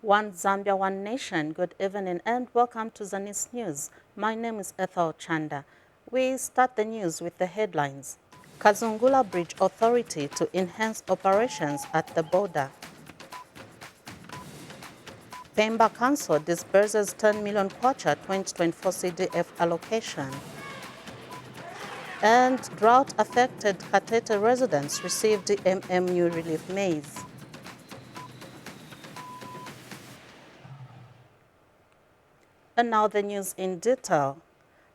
One Zambia, one nation. Good evening and welcome to Zanis News. My name is Ethel Chanda. We start the news with the headlines. Kazungula Bridge Authority to enhance operations at the border. Pemba Council disburses 10 million kwacha 2024 CDF allocation. And drought-affected Katete residents received MMU relief maize. And now the news in detail.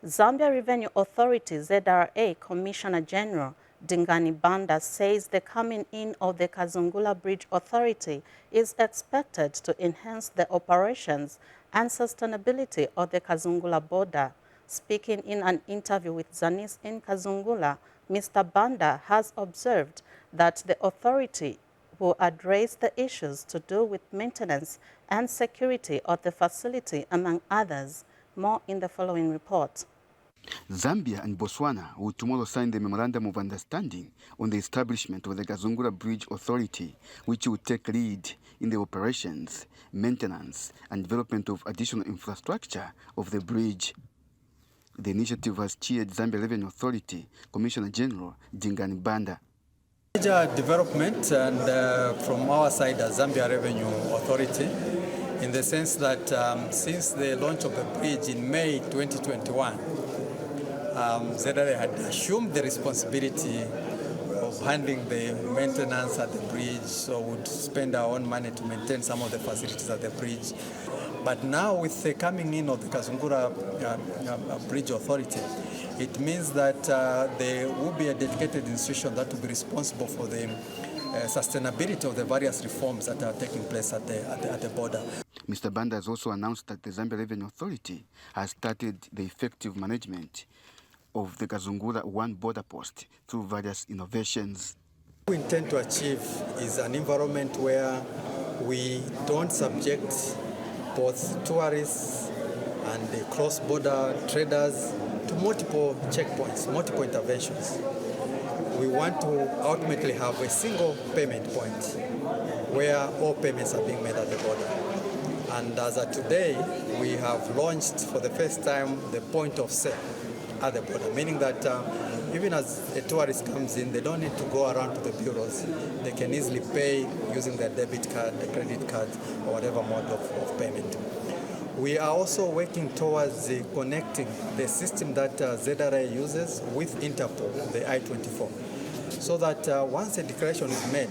Zambia Revenue Authority ZRA Commissioner General Dingani Banda says the coming in of the Kazungula Bridge Authority is expected to enhance the operations and sustainability of the Kazungula border. Speaking in an interview with Zanis in Kazungula, Mr. Banda has observed that the authority will address the issues to do with maintenance and security of the facility, among others. More in the following report. Zambia and Botswana will tomorrow sign the Memorandum of Understanding on the establishment of the Kazungula Bridge Authority, which will take lead in the operations, maintenance, and development of additional infrastructure of the bridge. The initiative has cheered Zambia Revenue Authority Commissioner General Dingani Banda. Major development and from our side as Zambia Revenue Authority, in the sense that since the launch of the bridge in May 2021, ZRA had assumed the responsibility of handling the maintenance at the bridge, so would spend our own money to maintain some of the facilities at the bridge. But now with the coming in of the Kazungula Bridge Authority, it means that there will be a dedicated institution that will be responsible for the sustainability of the various reforms that are taking place at the border. Mr. Banda has also announced that the Zambia Revenue Authority has started the effective management of the Kazungula One border post through various innovations. What we intend to achieve is an environment where we don't subject both tourists and the cross-border traders to multiple checkpoints, multiple interventions. We want to ultimately have a single payment point where all payments are being made at the border. And as of today, we have launched for the first time the point of sale at the border, meaning that even as a tourist comes in, they don't need to go around to the bureaus. They can easily pay using their debit card, the credit card, or whatever mode of payment. We are also working towards connecting the system that ZRA uses with Interpol, the I-24, so that once a declaration is made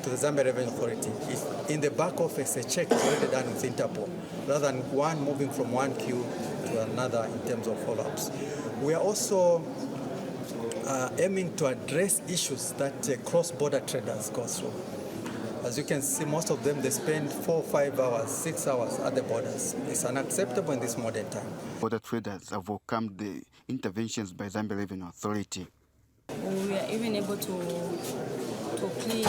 to the Zambia Revenue Authority, in the back office a check is already done with Interpol, rather than one moving from one queue to another in terms of follow-ups. We are also aiming to address issues that cross-border traders go through. As you can see, most of them, they spend 4, 5 hours, 6 hours at the borders. It's unacceptable in this modern time. Border traders have welcomed the interventions by Zambia Revenue Authority. We are even able to clear,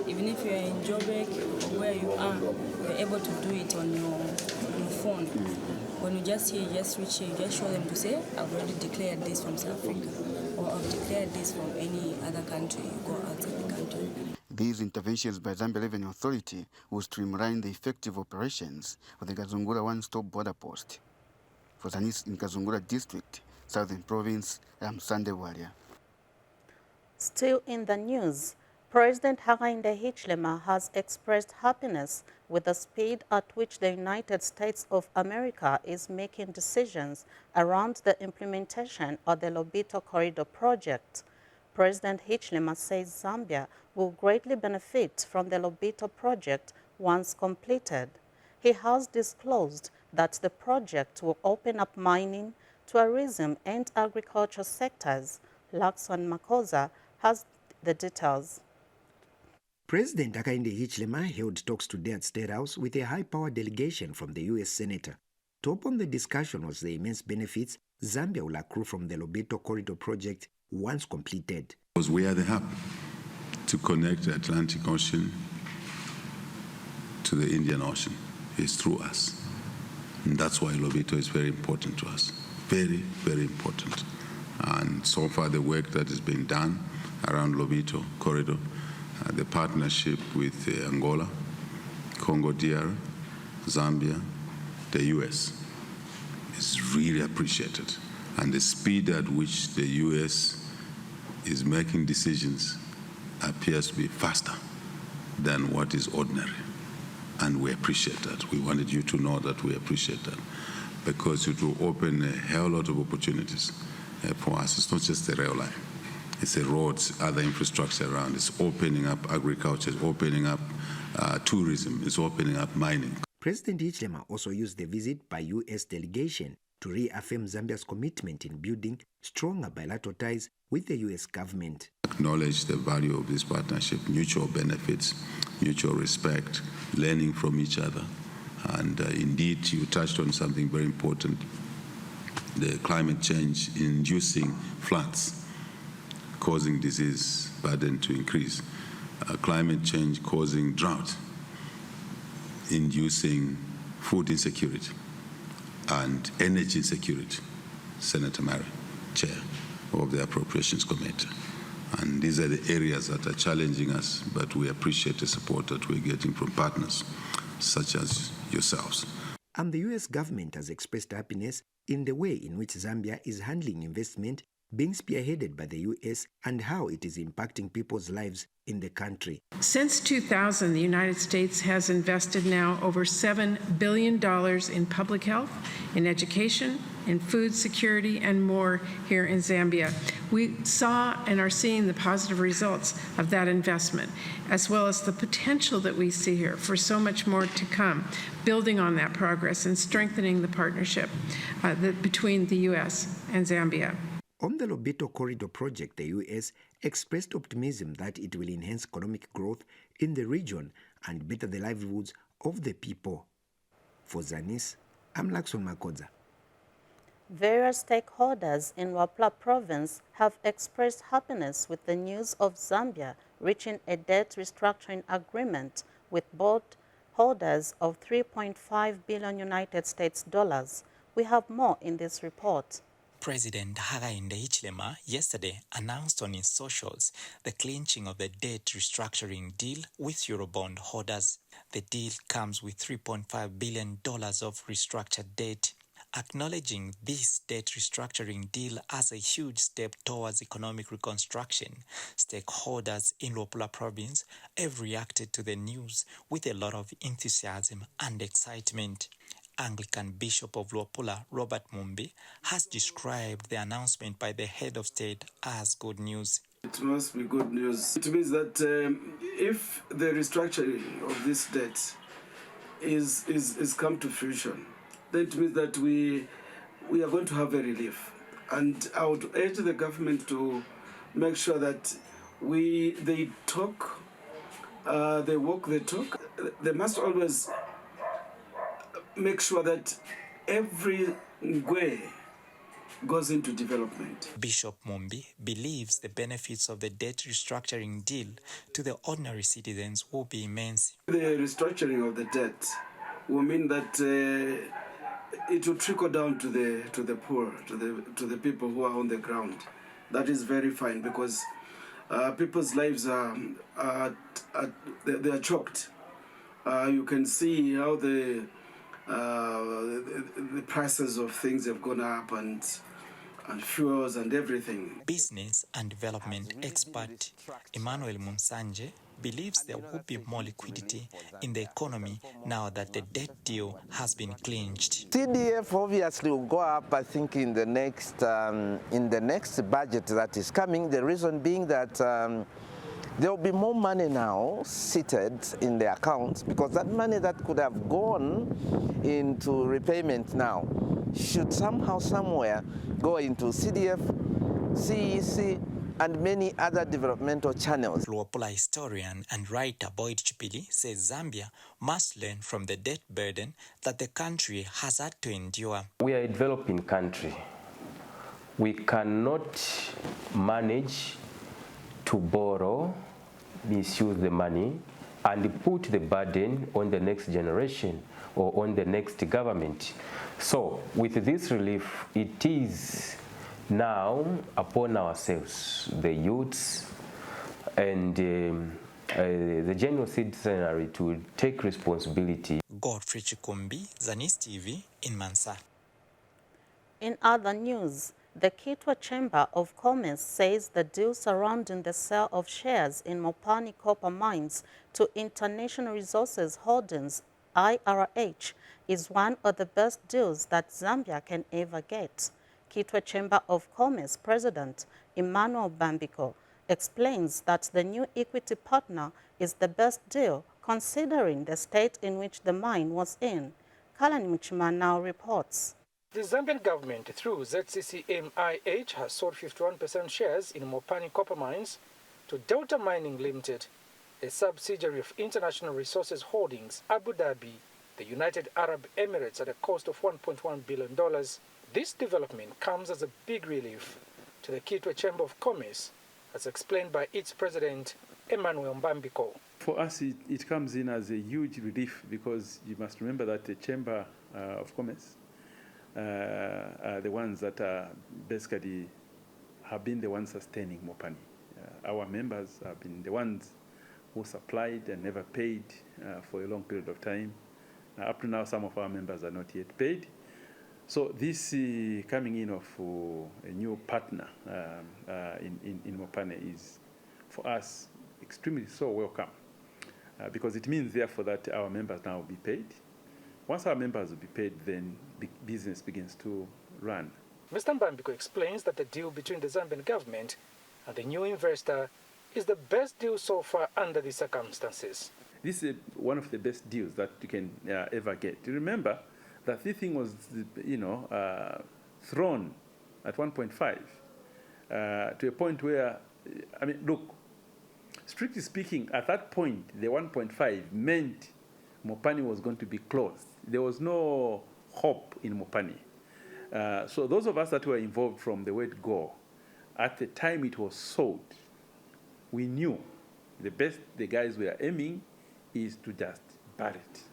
even if you are in Joburg or where you are, you're able to do it on your phone. When you just reach here, you just show them to say, I've already declared this from South Africa, or I've declared this from any other country, you go outside the country. These interventions by Zambia Revenue Authority will streamline the effective operations of the Kazungula One-Stop Border Post. For Zanis in Kazungula District, Southern Province, I'm Sunday Warrior. Still in the news, President Hakainde Hichilema has expressed happiness with the speed at which the United States of America is making decisions around the implementation of the Lobito Corridor project. President Hichilema says Zambia will greatly benefit from the Lobito project once completed. He has disclosed that the project will open up mining, tourism, and agriculture sectors. Lakson Makosa has the details. President Hakainde Hichilema held talks today at State House with a high-powered delegation from the U.S. Senator. Top on the discussion was the immense benefits Zambia will accrue from the Lobito Corridor project once completed. Because we are the hub to connect the Atlantic Ocean to the Indian Ocean. It's through us. And that's why Lobito is very important to us. Very, very important. And so far the work that is being done around Lobito Corridor, the partnership with Angola, Congo DR, Zambia, the US, is really appreciated. And the speed at which the US is making decisions appears to be faster than what is ordinary. And we appreciate that. We wanted you to know that we appreciate that, because it will open a hell lot of opportunities for us. It's not just the rail line. It's the roads, other infrastructure around. It's opening up agriculture, it's opening up tourism, it's opening up mining. President Hichilema also used the visit by U.S. delegation to reaffirm Zambia's commitment in building stronger bilateral ties with the U.S. government. Acknowledge the value of this partnership, mutual benefits, mutual respect, learning from each other. And indeed, you touched on something very important, the climate change inducing floods, causing disease burden to increase, climate change causing drought, inducing food insecurity, and energy insecurity. Senator Mary, Chair of the Appropriations Committee. And these are the areas that are challenging us, but we appreciate the support that we're getting from partners such as yourselves. And the U.S. government has expressed happiness in the way in which Zambia is handling investment being spearheaded by the U.S. and how it is impacting people's lives in the country. Since 2000, the United States has invested now over $7 billion in public health, in education, in food security, and more here in Zambia. We saw and are seeing the positive results of that investment, as well as the potential that we see here for so much more to come, building on that progress and strengthening the partnership between the U.S. and Zambia. On the Lobito Corridor project, the U.S. expressed optimism that it will enhance economic growth in the region and better the livelihoods of the people. For Zanis, I'm Lakson Makodza. Various stakeholders in Luapula province have expressed happiness with the news of Zambia reaching a debt restructuring agreement with both holders of $3.5 billion United States dollars. We have more in this report. President Hakainde Hichilema yesterday announced on his socials the clinching of the debt restructuring deal with Eurobond holders. The deal comes with $3.5 billion of restructured debt. Acknowledging this debt restructuring deal as a huge step towards economic reconstruction, stakeholders in Luapula province have reacted to the news with a lot of enthusiasm and excitement. Anglican Bishop of Luapula, Robert Mumbi, has described the announcement by the head of state as good news. It must be good news. It means that if the restructuring of this debt is come to fruition, then it means that we are going to have a relief. And I would urge the government to make sure that they talk, they walk the talk. They must always make sure that every way goes into development. Bishop Mumbi believes the benefits of the debt restructuring deal to the ordinary citizens will be immense. The restructuring of the debt will mean that it will trickle down to the poor, to the people who are on the ground. That is very fine, because people's lives are choked. You can see how the prices of things have gone up, and fuels and everything. Business and development expert Emmanuel Munsanje believes there will be more liquidity in the economy now that the debt deal has been clinched. CDF obviously will go up, I think, in the next budget that is coming. The reason being that there will be more money now seated in the accounts, because that money that could have gone into repayment now should somehow, somewhere, go into CDF, CEC, and many other developmental channels. Luapula historian and writer Boyd Chipili says Zambia must learn from the debt burden that the country has had to endure. We are a developing country. We cannot manage to borrow, misuse the money, and put the burden on the next generation or on the next government. So with this relief, it is now upon ourselves, the youths and the general citizenry, to take responsibility. Godfrey Chikumbi, Zanis TV in Mansa. In other news, the Kitwe Chamber of Commerce says the deal surrounding the sale of shares in Mopani copper mines to International Resources Holdings, IRH, is one of the best deals that Zambia can ever get. Kitwe Chamber of Commerce President Emmanuel Bambiko explains that the new equity partner is the best deal considering the state in which the mine was in. Kalani Muchima now reports. The Zambian government, through ZCCMIH, has sold 51% shares in Mopani copper mines to Delta Mining Limited, a subsidiary of International Resources Holdings, Abu Dhabi, the United Arab Emirates, at a cost of $1.1 billion. This development comes as a big relief to the Kitwe Chamber of Commerce, as explained by its president, Emmanuel Mbambiko. For us, it comes in as a huge relief because you must remember that the Chamber of Commerce are the ones that basically have been the ones sustaining Mopani. Our members have been the ones who supplied and never paid for a long period of time. Up to now, some of our members are not yet paid. So this coming in of a new partner in Mopani is, for us, extremely so welcome because it means, therefore, that our members now will be paid. Once our members will be paid, then business begins to run. Mr. Mbambiko explains that the deal between the Zambian government and the new investor is the best deal so far under the circumstances. This is one of the best deals that you can ever get. You remember that this thing was, thrown at 1.5 to a point where, I mean, look, strictly speaking, at that point, the 1.5 meant Mopani was going to be closed. There was no hope in Mopani. So those of us that were involved from the word go, at the time it was sold, we knew the best the guys were aiming is to just bury it.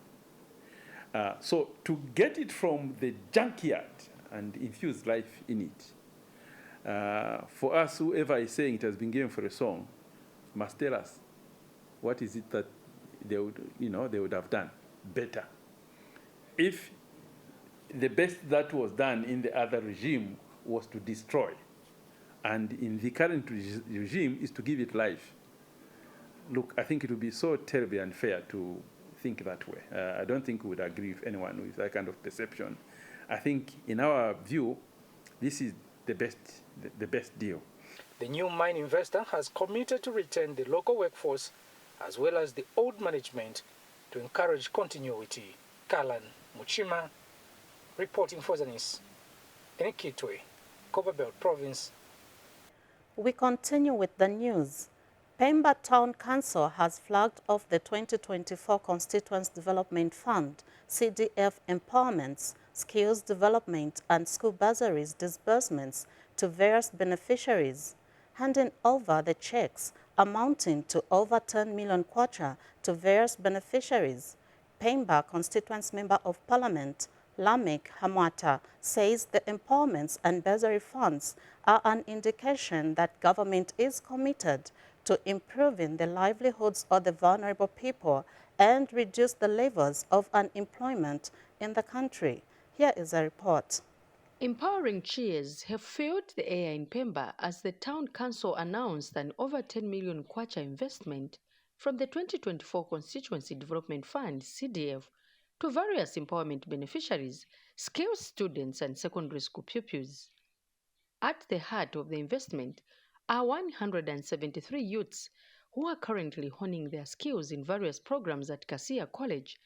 So to get it from the junkyard and infuse life in it, for us, whoever is saying it has been given for a song, must tell us what is it that they would have done better. If the best that was done in the other regime was to destroy, and in the current regime is to give it life. Look, I think it would be so terribly unfair to think that way. I don't think we would agree with anyone with that kind of perception. I think, in our view, this is the best deal. The new mine investor has committed to retain the local workforce as well as the old management to encourage continuity. Kalan Muchima, reporting for Zanis, in Kitwe, Copperbelt Province. We continue with the news. Pemba Town Council has flagged off the 2024 Constituents Development Fund, CDF empowerments, skills development and school bursaries disbursements to various beneficiaries, handing over the checks amounting to over 10 million kwacha to various beneficiaries. Pemba Constituents Member of Parliament, Lamek Hamwata, says the empowerments and bursary funds are an indication that government is committed to improving the livelihoods of the vulnerable people and reduce the levels of unemployment in the country. Here is a report. Empowering cheers have filled the air in Pemba as the town council announced an over 10 million kwacha investment from the 2024 Constituency Development Fund, CDF, to various empowerment beneficiaries, skills students and secondary school pupils. At the heart of the investment are 173 youths who are currently honing their skills in various programs at Kasia College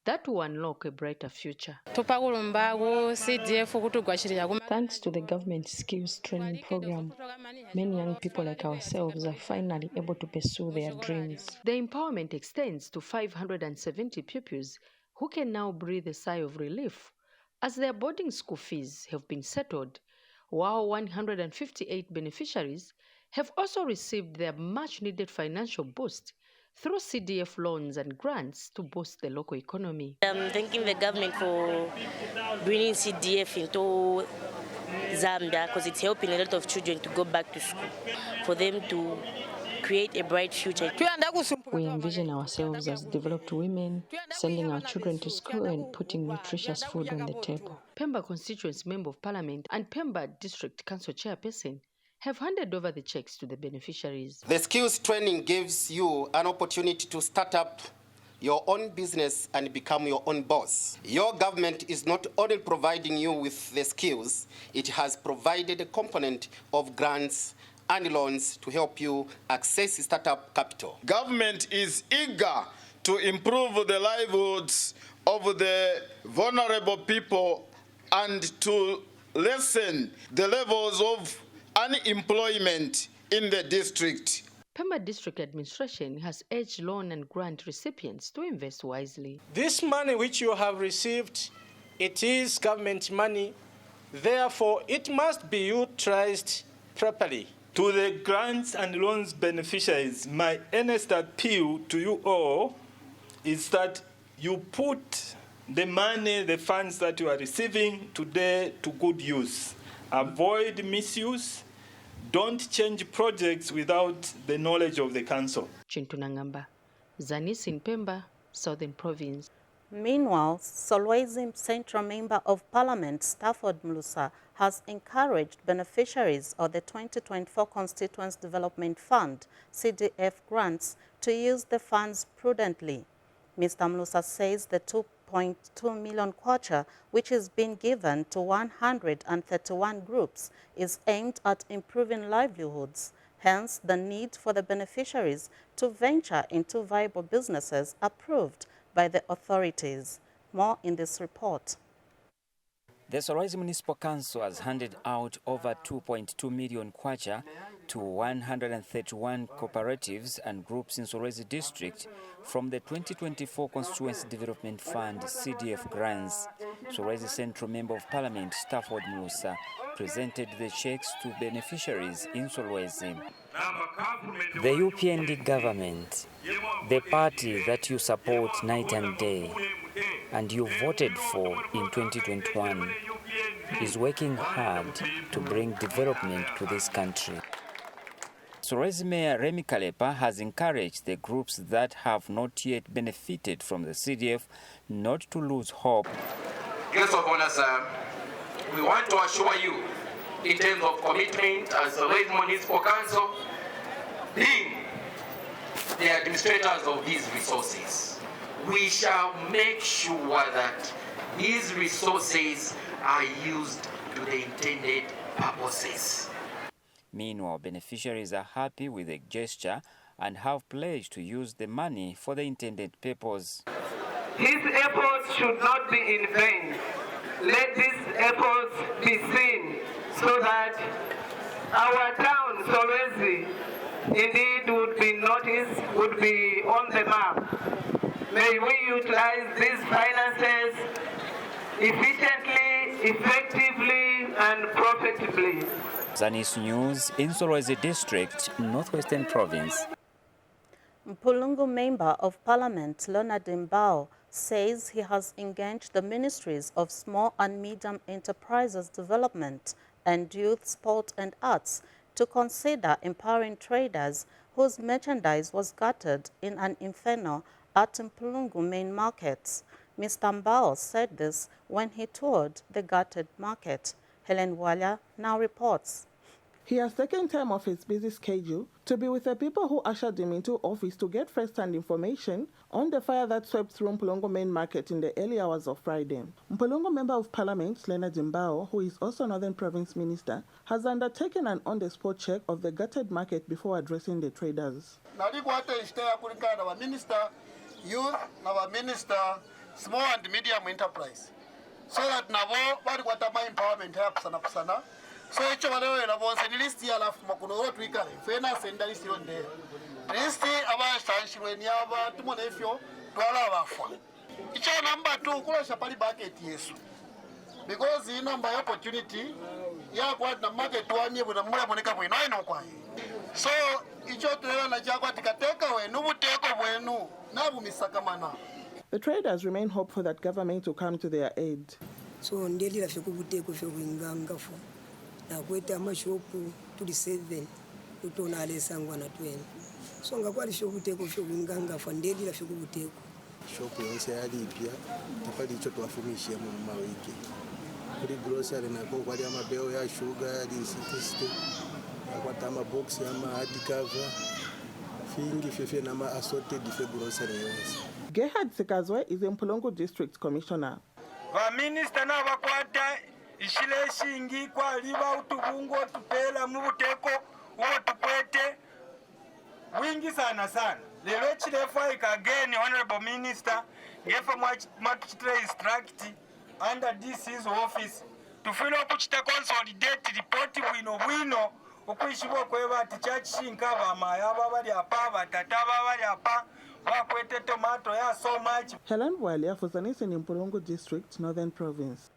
that will unlock a brighter future. Thanks to the government skills training program, many young people like ourselves are finally able to pursue their dreams. The empowerment extends to 570 pupils who can now breathe a sigh of relief as their boarding school fees have been settled, while 158 beneficiaries have also received their much-needed financial boost through CDF loans and grants to boost the local economy. I'm thanking the government for bringing CDF into Zambia because it's helping a lot of children to go back to school, for them to create a bright future. We envision ourselves as developed women, sending our children to school and putting nutritious food on the table. Pemba Constituency Member of Parliament and Pemba District Council Chairperson have handed over the checks to the beneficiaries. The skills training gives you an opportunity to start up your own business and become your own boss. Your government is not only providing you with the skills, it has provided a component of grants and loans to help you access startup capital. Government is eager to improve the livelihoods of the vulnerable people and to lessen the levels of unemployment in the district. Pemba District Administration has urged loan and grant recipients to invest wisely. This money which you have received, it is government money, therefore it must be utilized properly. To the grants and loans beneficiaries, my earnest appeal to you all is that you put the money, the funds that you are receiving today to good use. Avoid misuse. Don't change projects without the knowledge of the council. Chintunangamba, Zanis in Pemba, Southern Province. Meanwhile, Solwezi Central Member of Parliament Stafford Mlusa has encouraged beneficiaries of the 2024 Constituents Development Fund, CDF grants, to use the funds prudently. Mr. Mlusa says the 2.2 million kwacha, which is being given to 131 groups, is aimed at improving livelihoods. Hence, the need for the beneficiaries to venture into viable businesses approved by the authorities. More in this report. The Solwezi Municipal Council has handed out over 2.2 million kwacha to 131 cooperatives and groups in Solwezi District from the 2024 Constituency Development Fund CDF grants. Solwezi Central Member of Parliament Stafford Mlusa presented the checks to beneficiaries in Solwezi. The UPND government, the party that you support night and day, and you voted for in 2021, is working hard to bring development to this country. Solwezi Mayor Remy Kalepa has encouraged the groups that have not yet benefited from the CDF not to lose hope. Guests of honor, sir, we want to assure you, in terms of commitment as Solwezi Municipal Council, being the administrators of these resources, we shall make sure that these resources are used to the intended purposes. Meanwhile, beneficiaries are happy with the gesture and have pledged to use the money for the intended purpose. His efforts should not be in vain. Let these efforts be seen so that our town, Solwezi, indeed would be noticed, would be on the map. May we utilize these finances efficiently, effectively, and profitably. Zanis News in Solwezi District, Northwestern Province. Mpulungu Member of Parliament Leonard Mbao says he has engaged the Ministries of Small and Medium Enterprises Development and Youth, Sport and Arts to consider empowering traders whose merchandise was gutted in an inferno at Mpulungu main markets. Mr. Mbao said this when he toured the gutted market. Helen Walla now reports. He has taken time off his busy schedule to be with the people who ushered him into office to get first-hand information on the fire that swept through Mpulungu main market in the early hours of Friday. Mpulungu Member of Parliament Leonard Mbao, who is also Northern Province Minister, has undertaken an on-the-spot check of the gutted market before addressing the traders. Minister Youth, our Minister Small and Medium Enterprise, so that nabo bari kwatama empowerment ya kusana. So echo walewe na bonse ni list ya lafu makuno rotu ikale fena senda list yonde list aba shanshirwe ni aba tumone ifyo twala abafwa icho number 2 kulosha pali bucket yesu because hii number ya opportunity ya kwa na market wanye buna mule boneka bwino ino kwa so icho tulela na jakwa tikateka we nubuteko bwenu nabu misakamana. The traders remain hopeful that government will come to their aid. So ndeli la fiku buteko fiku inganga fo na kweta mashopu tuli 7 utona alesangwa na 20 so ngakwali fyokuteko fyokuingangafa ndedila fyokukuteko shopu yonse yalipya tapali icho twafumishia mu mawiki kuli grocery nako kwali amabeo ya sugar yali 60 akwata amabox ama hardcover fingi fefe nama assorted fe grocery yonse. Gerhard Sikazwe is Mpulongo District Commissioner. Vaminista na vakwata ishile shingi kwa liba utubungo tupela mubuteko uwo tukwete wingi sana sana. Lelo chilefa ikageni Honorable Minister ngefa mwatuchitile instruct under DC's office tufilo kuchita consolidate report bwino ukuishibo kweba ati chachishinka bamaya babali apa batata babali apa bakwete tomato ya so much. Helen Walia for Zanis in Mpulongo District, Northern Province.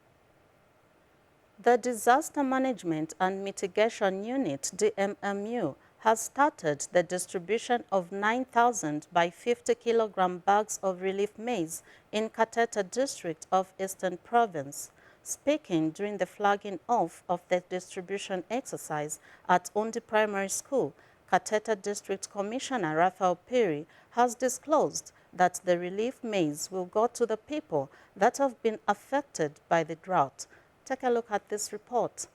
The Disaster Management and Mitigation Unit, DMMU, has started the distribution of 9,000 by 50 kilogram bags of relief maize in Kateta District of Eastern Province. Speaking during the flagging off of the distribution exercise at Undi Primary School, Kateta District Commissioner Raphael Piri has disclosed that the relief maize will go to the people that have been affected by the drought. Take a look at this report.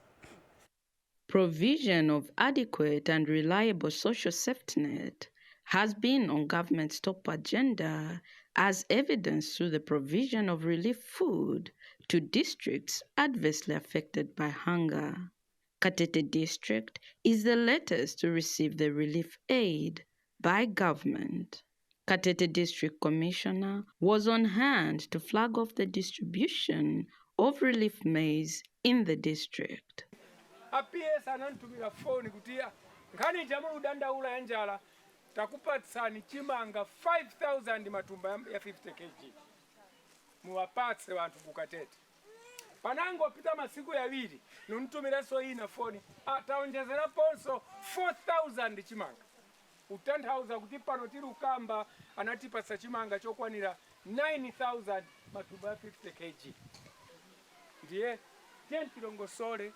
Provision of adequate and reliable social safety net has been on government's top agenda as evidenced through the provision of relief food to districts adversely affected by hunger. Katete District is the latest to receive the relief aid by government. Katete District Commissioner was on hand to flag off the distribution of relief maize in the district. APS anantumira phone kutia ngani jamu udanda ula njala takupatsani chimanga 5000 matumba ya 50 kg muwapatse vantu kukatete panango pita masiku yawiri nuntumira so ina phone ataonjezera ponso 4000 chimanga utanthauza kuti pano tiri ukamba anatipasa chimanga chokwanira 9000 matumba ya 50 kg ndiye tentilongosole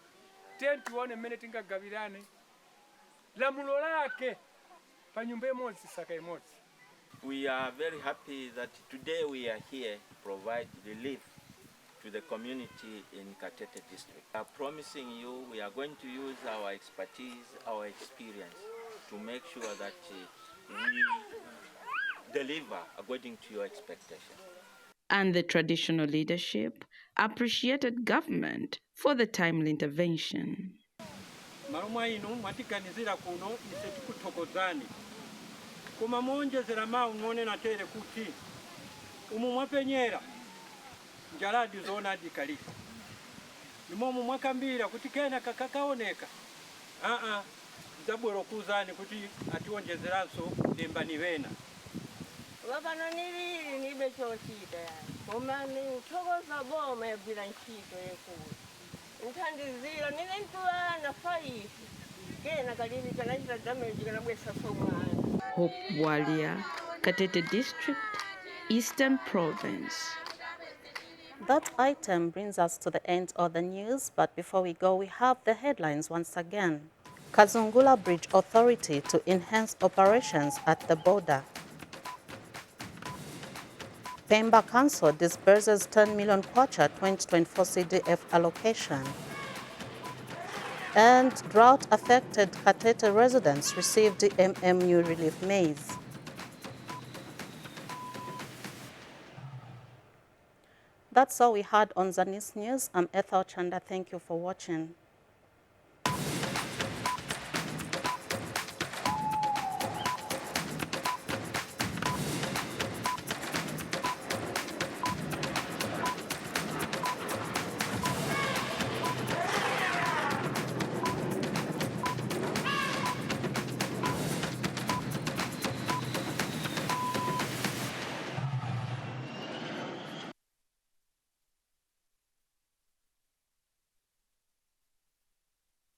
tione mmene tingagawirane lamulo lake pa nyumba imodzi saka imodzi. We are very happy that today we are here to provide relief to the community in Katete District. We are promising you we are going to use our expertise, our experience to make sure that we deliver according to your expectations. And the traditional leadership appreciated government for the timely intervention. Marumwa ino mwatiganizira kuno ise tikuthokozani koma monjezera mawu ngone natere kuti umu mwapenyera njaladi zona dikalika nimomu mwakambira kuti kena kakakaoneka zabwero kuzani kuti atiwonjezeranso dembani vena Wapano nili nibe chochita yani. Umani uthokoza boma yabwira nchito yekulu. Nthandizira nile ntuwa na faifu. Kena kalini kanachita damage kanabwesa somwana. Hope Walia, Katete District, Eastern Province. That item brings us to the end of the news, but before we go, we have the headlines once again. Kazungula Bridge Authority to enhance operations at the border. Pemba Council disburses 10 million kwacha 2024 CDF allocation. And drought-affected Katete residents received the MMU relief maize. That's all we had on Zanis News. I'm Ethel Chanda. Thank you for watching.